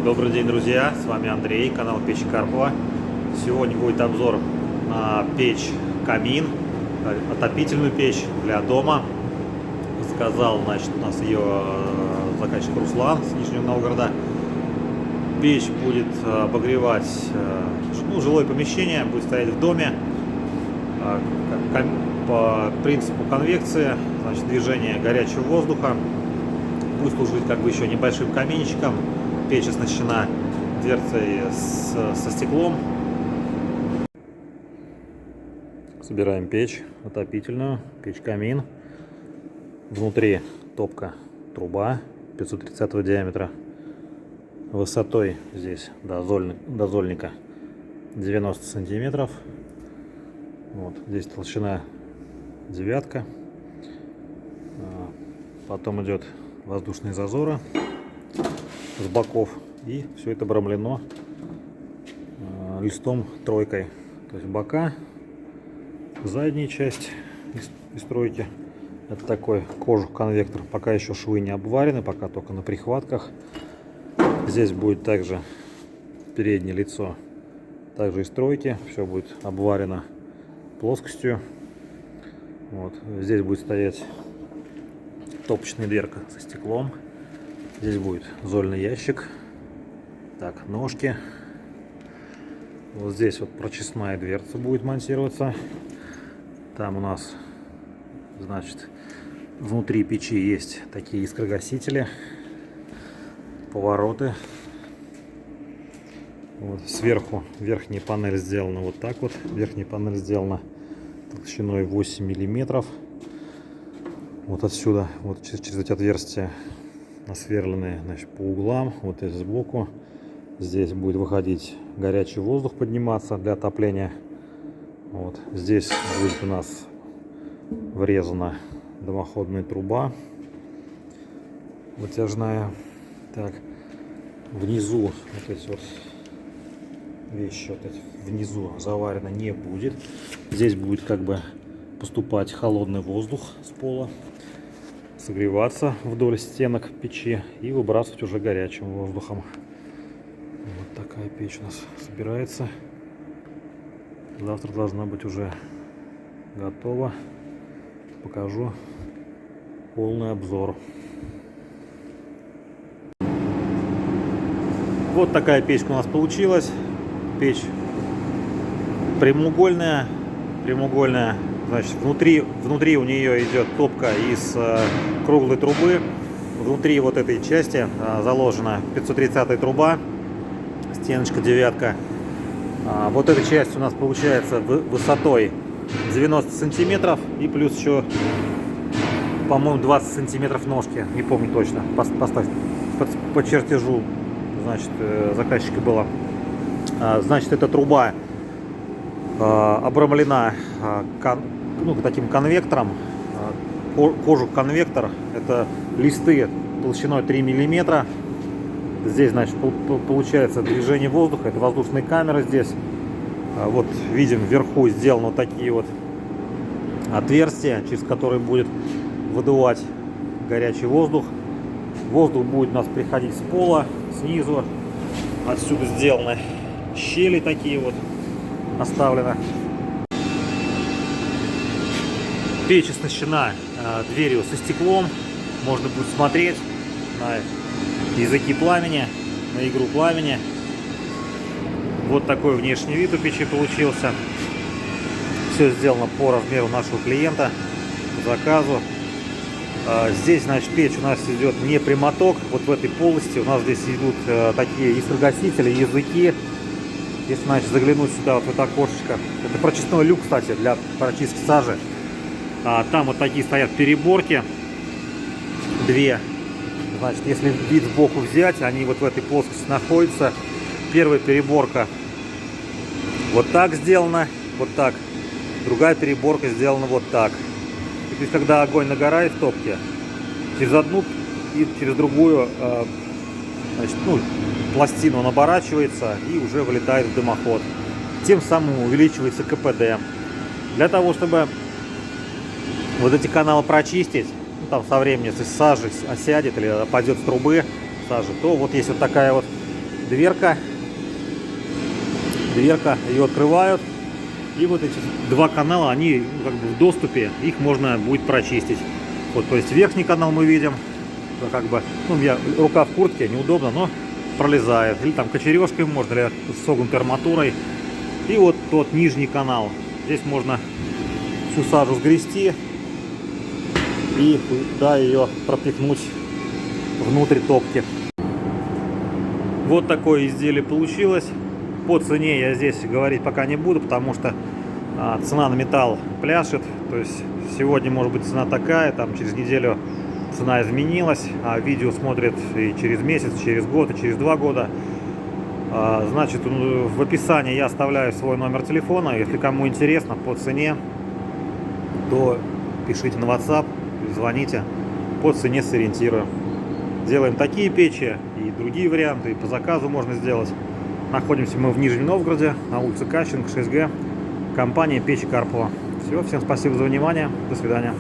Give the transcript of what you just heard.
Добрый день, друзья, с вами Андрей, канал Печь Карпова. Сегодня будет обзор на печь-камин, отопительную печь для дома. Заказал, значит, у нас ее заказчик Руслан с Нижнего Новгорода. Печь будет обогревать жилое помещение, будет стоять в доме. По принципу конвекции, значит, движение горячего воздуха. Будет служить как бы еще небольшим каминчиком. Печь оснащена дверцей со стеклом. Собираем печь отопительную, печь-камин. Внутри топка труба 530 диаметра. Высотой здесь до зольника 90 сантиметров. Вот, здесь толщина 9. Потом идет воздушные зазоры с боков, и все это обрамлено листом 3. То есть бока, задняя часть из тройки, это такой кожух-конвектор. Пока еще швы не обварены, пока только на прихватках. Здесь будет также переднее лицо, также из тройки, все будет обварено плоскостью. Вот. Здесь будет стоять топочная дверка со стеклом. Здесь будет зольный ящик. Так, ножки. Вот здесь вот прочистная дверца будет монтироваться. Там у нас, значит, внутри печи есть такие искрогасители, повороты. Вот, сверху верхняя панель сделана вот так вот. Верхняя панель сделана толщиной 8 миллиметров. Вот отсюда, вот через эти отверстия насверленные, значит, по углам, вот здесь сбоку. Здесь будет выходить горячий воздух, подниматься для отопления. Вот здесь будет у нас врезана дымоходная труба вытяжная. Так, внизу вот эти вот вещи, вот эти внизу заварено не будет. Здесь будет как бы поступать холодный воздух с пола, согреваться вдоль стенок печи и выбрасывать уже горячим воздухом. Вот такая печь у нас собирается. Завтра должна быть уже готова. Покажу полный обзор. Вот такая печка у нас получилась. Печь прямоугольная. Значит, внутри у нее идет топка из круглой трубы. Внутри вот этой части заложена 530 труба, стеночка 9. Вот эта часть у нас получается высотой 90 сантиметров и плюс еще, по-моему, 20 сантиметров ножки, не помню точно, поставь по чертежу, значит, заказчика было. Значит, эта труба обрамлена таким конвектором, кожух-конвектор. Это листы толщиной 3 миллиметра. Здесь, значит, получается движение воздуха, это воздушные камеры здесь. Вот видим, вверху сделаны вот такие вот отверстия, через которые будет выдувать горячий воздух. Воздух будет у нас приходить с пола, снизу. Отсюда сделаны щели такие вот, оставлено. Печь оснащена дверью со стеклом. Можно будет смотреть на языки пламени, на игру пламени. Вот такой внешний вид у печи получился. Все сделано по размеру нашего клиента, по заказу. Здесь, значит, печь у нас идет не прямоток. Вот в этой полости у нас здесь идут такие искрогасители, языки. Если, значит, заглянуть сюда, вот в это окошечко, это прочистной люк, кстати, для прочистки сажи. Там вот такие стоят переборки, 2. Значит, если вид сбоку взять, они вот в этой плоскости находятся. Первая переборка вот так сделана, вот так. Другая переборка сделана вот так. И, то есть, когда огонь нагорает в топке, через одну и через другую, значит, пластину он оборачивается и уже вылетает в дымоход. Тем самым увеличивается КПД. Для того, чтобы вот эти каналы прочистить, там со временем, если сажа осядет или пойдет с трубы сажи, то вот есть вот такая вот дверка. Дверка, ее открывают. И вот эти два канала, они как бы в доступе, их можно будет прочистить. Вот, то есть верхний канал мы видим, как бы, ну, у меня рука в куртке, неудобно, но пролезает. Или там кочережкой можно, или с согнутой арматурой. И вот тот нижний канал. Здесь можно всю сажу сгрести и да, ее пропихнуть внутрь топки. Вот такое изделие получилось. По цене я здесь говорить пока не буду, потому что цена на металл пляшет. То есть сегодня может быть цена такая, там через неделю цена изменилась, а видео смотрят и через месяц, через год, и через 2 года. Значит, в описании я оставляю свой номер телефона. Если кому интересно по цене, то пишите на WhatsApp, звоните, по цене сориентирую. Делаем такие печи и другие варианты, и по заказу можно сделать. Находимся мы в Нижнем Новгороде, на улице Кащенко, 6Г, компания Печи Карпова. Все, всем спасибо за внимание, до свидания.